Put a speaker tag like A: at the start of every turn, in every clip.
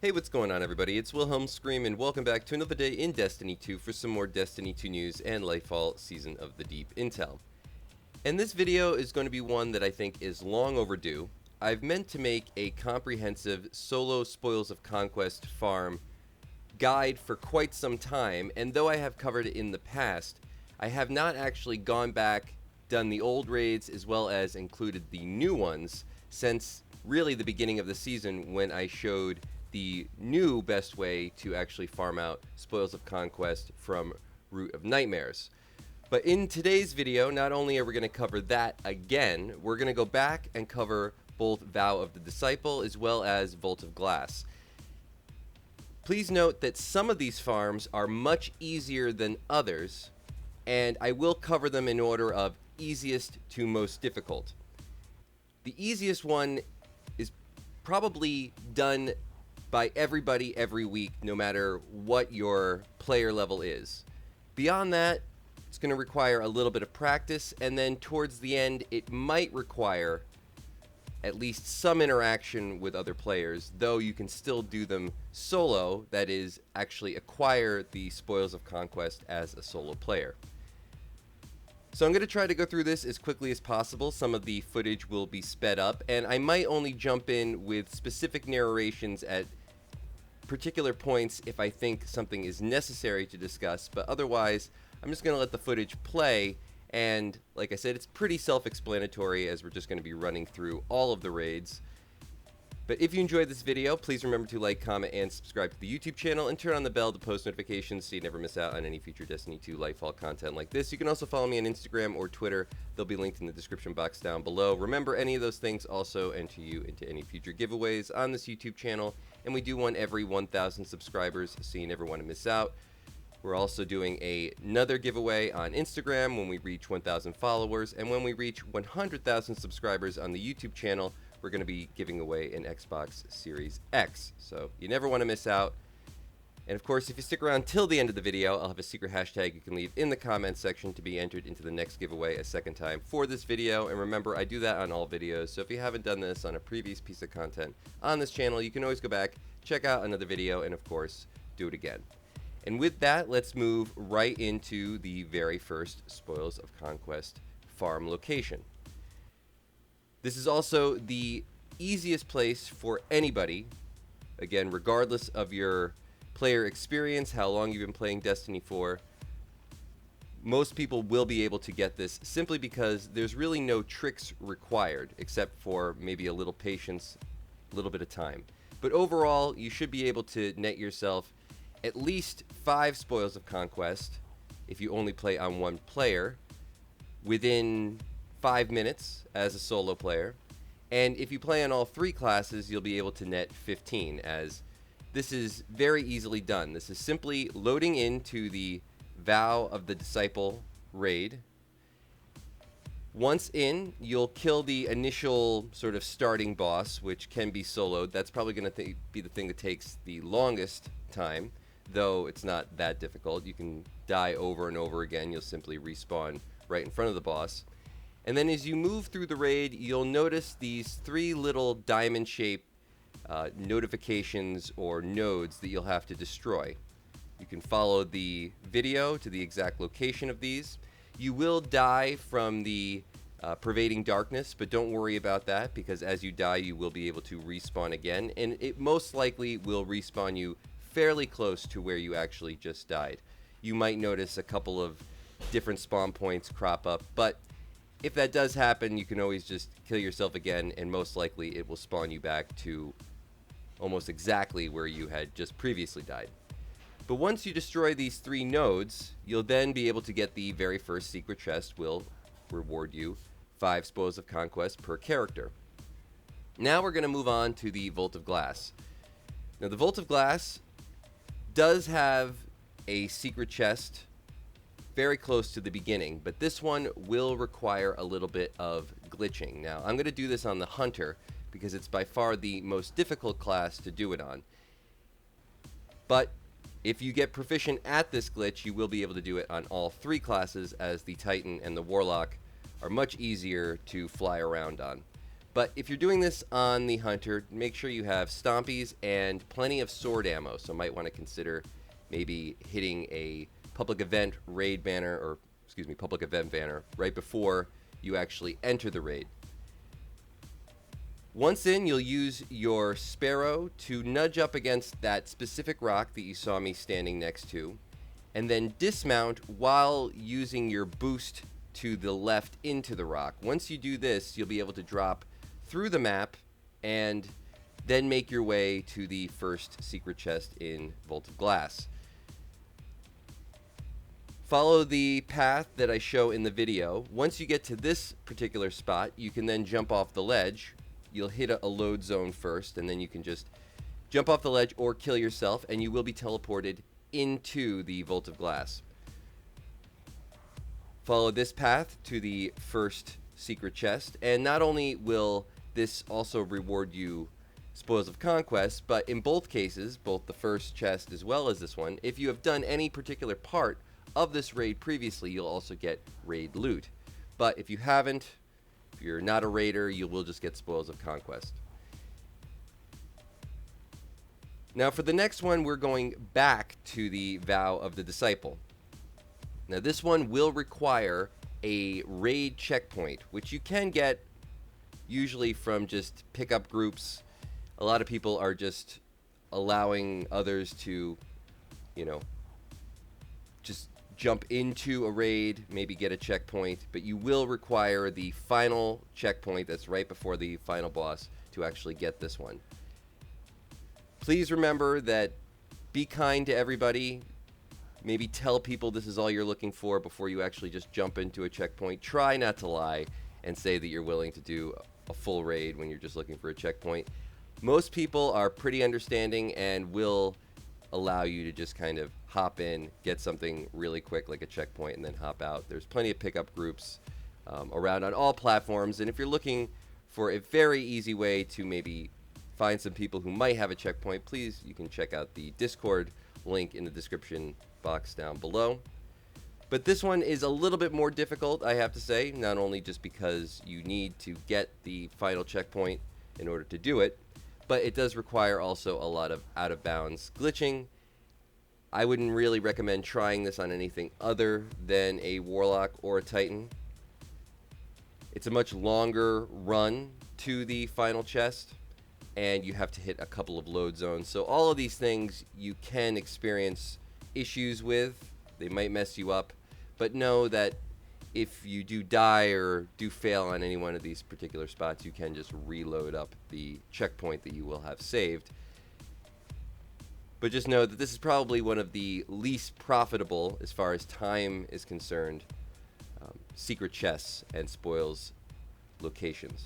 A: Hey, what's going on, everybody? It's Wilhelm Scream, and welcome back to another day in Destiny 2 for some more Destiny 2 news and Lightfall Season of the Deep intel. And this video is going to be one that I think is long overdue. I've meant to make a comprehensive solo Spoils of Conquest farm guide for quite some time, and though I have covered it in the past, I have not actually gone back, done the old raids, as well as included the new ones since really the beginning of the season when I showed the new best way to actually farm out Spoils of Conquest from Root of Nightmares. But in today's video, not only are we going to cover that again, we're going to go back and cover both Vow of the Disciple as well as Vault of Glass. Please note that some of these farms are much easier than others, and I will cover them in order of easiest to most difficult. The easiest one is probably done by everybody every week, no matter what your player level is. Beyond that, it's going to require a little bit of practice, and then towards the end, it might require at least some interaction with other players, though you can still do them solo, that is, actually acquire the Spoils of Conquest as a solo player. So I'm going to try to go through this as quickly as possible. Some of the footage will be sped up, and I might only jump in with specific narrations at particular points if I think something is necessary to discuss, but otherwise I'm just going to let the footage play, and like I said, it's pretty self-explanatory as we're just going to be running through all of the raids. But if you enjoyed this video, please remember to like, comment, and subscribe to the YouTube channel, and turn on the bell to post notifications so you never miss out on any future Destiny 2 Lightfall content like this. You can also follow me on Instagram or Twitter. They'll be linked in the description box down below. Remember, any of those things also enter you into any future giveaways on this YouTube channel, and we do one every 1,000 subscribers, so you never want to miss out. We're also doing another giveaway on Instagram when we reach 1,000 followers, and when we reach 100,000 subscribers on the YouTube channel, we're going to be giving away an Xbox Series X, so you never want to miss out. And of course, if you stick around till the end of the video, I'll have a secret hashtag you can leave in the comments section to be entered into the next giveaway a second time for this video. And remember, I do that on all videos, so if you haven't done this on a previous piece of content on this channel, you can always go back, check out another video, and of course, do it again. And with that, let's move right into the very first Spoils of Conquest farm location. This is also the easiest place for anybody, again, regardless of your player experience, how long you've been playing Destiny for. Most people will be able to get this simply because there's really no tricks required, except for maybe a little patience, a little bit of time. But overall, you should be able to net yourself at least 5 Spoils of Conquest if you only play on one player within 5 minutes as a solo player, and if you play on all 3 classes, you'll be able to net 15, as this is very easily done. This is simply loading into the Vow of the Disciple raid. Once in, you'll kill the initial sort of starting boss, which can be soloed. That's probably going to be the thing that takes the longest time, though it's not that difficult. You can die over and over again. You'll simply respawn right in front of the boss. And then as you move through the raid, you'll notice these 3 little diamond-shaped notifications or nodes that you'll have to destroy. You can follow the video to the exact location of these. You will die from the pervading darkness, but don't worry about that, because as you die, you will be able to respawn again, and it most likely will respawn you fairly close to where you actually just died. You might notice a couple of different spawn points crop up, but if that does happen, you can always just kill yourself again, and most likely it will spawn you back to almost exactly where you had just previously died. But once you destroy these 3 nodes, you'll then be able to get the very first secret chest. Will reward you 5 Spoils of Conquest per character. Now we're going to move on to the Vault of Glass. Now the Vault of Glass does have a secret chest very close to the beginning, but this one will require a little bit of glitching. Now, I'm going to do this on the Hunter because it's by far the most difficult class to do it on. But if you get proficient at this glitch, you will be able to do it on all 3 classes, as the Titan and the Warlock are much easier to fly around on. But if you're doing this on the Hunter, make sure you have Stompies and plenty of sword ammo. So might want to consider maybe hitting a public event raid banner, or excuse me, public event banner right before you actually enter the raid. Once in, you'll use your Sparrow to nudge up against that specific rock that you saw me standing next to, and then dismount while using your boost to the left into the rock. Once you do this, you'll be able to drop through the map and then make your way to the first secret chest in Vault of Glass. Follow the path that I show in the video. Once you get to this particular spot, you can then jump off the ledge. You'll hit a load zone first, and then you can just jump off the ledge or kill yourself, and you will be teleported into the Vault of Glass. Follow this path to the first secret chest, and not only will this also reward you Spoils of Conquest, but in both cases, both the first chest as well as this one, if you have done any particular part of this raid previously, you'll also get raid loot. But if you haven't, if you're not a raider, you will just get Spoils of Conquest. Now for the next one, we're going back to the Vow of the Disciple. Now this one will require a raid checkpoint, which you can get usually from just pickup groups. A lot of people are just allowing others to, just jump into a raid, maybe get a checkpoint, but you will require the final checkpoint that's right before the final boss to actually get this one. Please remember that be kind to everybody. Maybe tell people this is all you're looking for before you actually just jump into a checkpoint. Try not to lie and say that you're willing to do a full raid when you're just looking for a checkpoint. Most people are pretty understanding and will allow you to just kind of hop in, get something really quick like a checkpoint, and then hop out. There's plenty of pickup groups around on all platforms, and if you're looking for a very easy way to maybe find some people who might have a checkpoint, please, you can check out the Discord link in the description box down below. But this one is a little bit more difficult, I have to say, not only just because you need to get the final checkpoint in order to do it, but it does require also a lot of out-of-bounds glitching. I wouldn't really recommend trying this on anything other than a Warlock or a Titan. It's a much longer run to the final chest, and you have to hit a couple of load zones. So all of these things you can experience issues with. They might mess you up, but know that if you do die or do fail on any one of these particular spots, you can just reload up the checkpoint that you will have saved. But just know that this is probably one of the least profitable, as far as time is concerned, secret chests and spoils locations.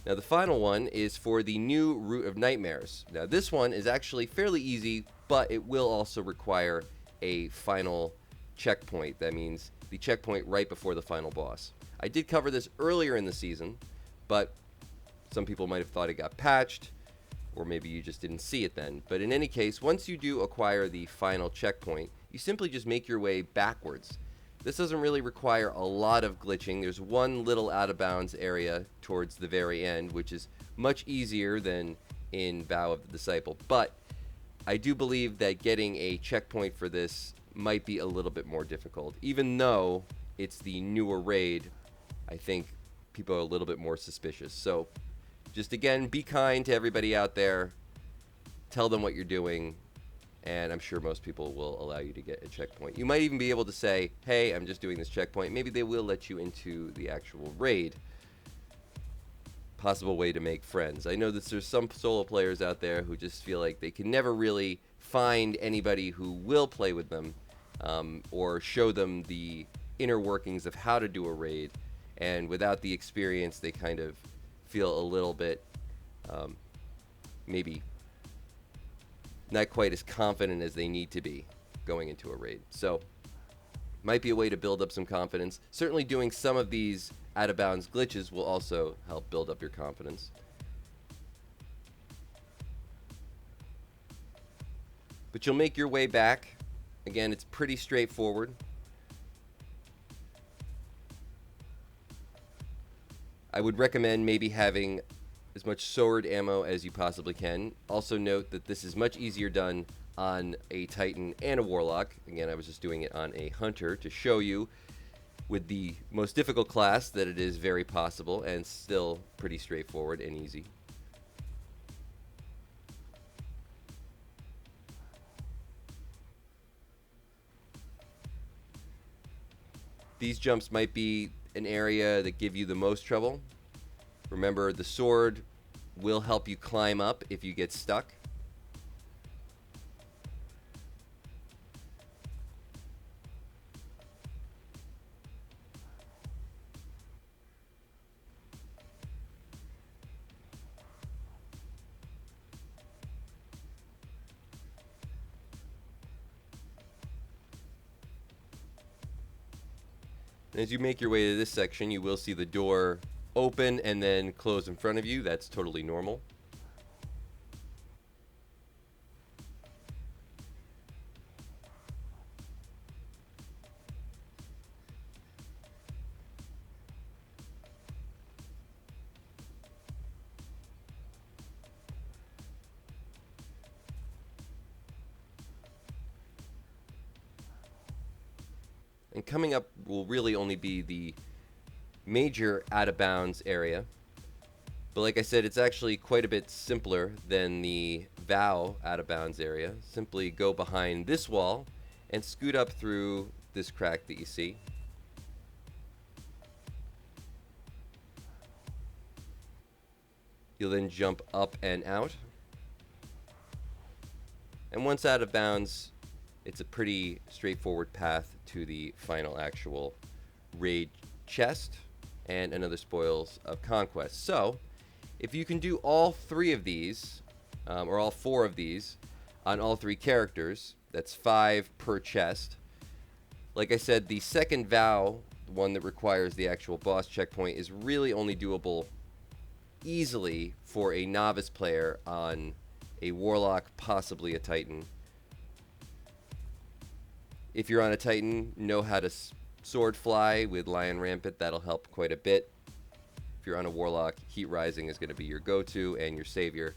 A: Now the final one is for the new Route of Nightmares. Now this one is actually fairly easy, but it will also require a final checkpoint. That means the checkpoint right before the final boss. I did cover this earlier in the season, but some people might have thought it got patched, or maybe you just didn't see it then. But in any case, once you do acquire the final checkpoint, you simply just make your way backwards. This doesn't really require a lot of glitching. There's one little out-of-bounds area towards the very end, which is much easier than in Vow of the Disciple. But I do believe that getting a checkpoint for this might be a little bit more difficult. Even though it's the newer raid, I think people are a little bit more suspicious. So just again, be kind to everybody out there. Tell them what you're doing, and I'm sure most people will allow you to get a checkpoint. You might even be able to say, hey, I'm just doing this checkpoint. Maybe they will let you into the actual raid. Possible way to make friends. I know that there's some solo players out there who just feel like they can never really find anybody who will play with them or show them the inner workings of how to do a raid, and without the experience they kind of feel a little bit maybe not quite as confident as they need to be going into a raid. So might be a way to build up some confidence. Certainly doing some of these out-of-bounds glitches will also help build up your confidence. But you'll make your way back. Again, it's pretty straightforward. I would recommend maybe having as much sword ammo as you possibly can. Also note that this is much easier done on a Titan and a Warlock. Again, I was just doing it on a Hunter to show you with the most difficult class that it is very possible and still pretty straightforward and easy. These jumps might be an area that give you the most trouble. Remember, the sword will help you climb up if you get stuck. As you make your way to this section, you will see the door open and then close in front of you. That's totally normal. And coming up will really only be the major out of bounds area. But like I said, it's actually quite a bit simpler than the vow out of bounds area. Simply go behind this wall and scoot up through this crack that you see. You'll then jump up and out. And once out of bounds, it's a pretty straightforward path to the final actual raid chest and another Spoils of Conquest. So, if you can do all three of these, or all four of these, on all three characters, that's 5 per chest. Like I said, the second vow, the one that requires the actual boss checkpoint, is really only doable easily for a novice player on a Warlock, possibly a Titan. If you're on a Titan, know how to sword fly with Lion Rampant. That'll help quite a bit. If you're on a Warlock, Heat Rising is going to be your go-to and your savior.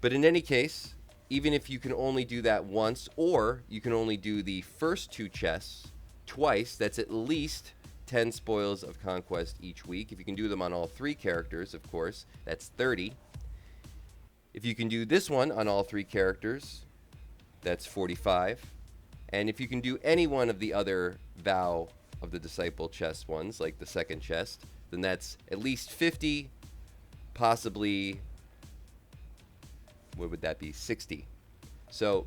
A: But in any case, even if you can only do that once, or you can only do the first 2 chests twice, that's at least 10 Spoils of Conquest each week. If you can do them on all 3 characters, of course, that's 30. If you can do this one on all 3 characters, that's 45. And if you can do any one of the other Vow of the Disciple chest ones, like the second chest, then that's at least 50, possibly, what would that be, 60. So,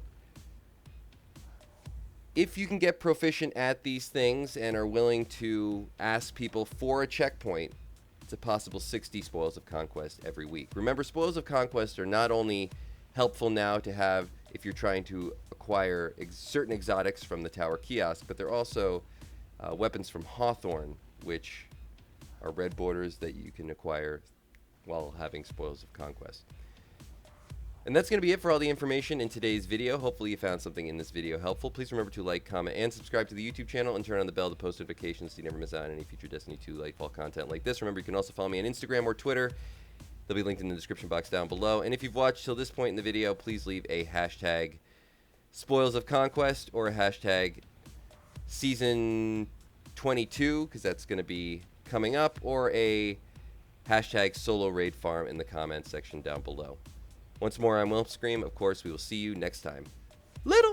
A: if you can get proficient at these things and are willing to ask people for a checkpoint, it's a possible 60 Spoils of Conquest every week. Remember, Spoils of Conquest are not only helpful now to have if you're trying to acquire certain exotics from the Tower Kiosk, but they're also weapons from Hawthorne, which are red borders that you can acquire while having Spoils of Conquest. And that's going to be it for all the information in today's video. Hopefully you found something in this video helpful. Please remember to like, comment, and subscribe to the YouTube channel, and turn on the bell to post notifications so you never miss out on any future Destiny 2 Lightfall content like this. Remember, you can also follow me on Instagram or Twitter. They'll be linked in the description box down below. And if you've watched till this point in the video, please leave a hashtag Spoils of Conquest or a hashtag Season 22, because that's going to be coming up, or a hashtag Solo Raid Farm in the comments section down below. Once more, I'm Wilhelm Scream. Of course, we will see you next time. Little!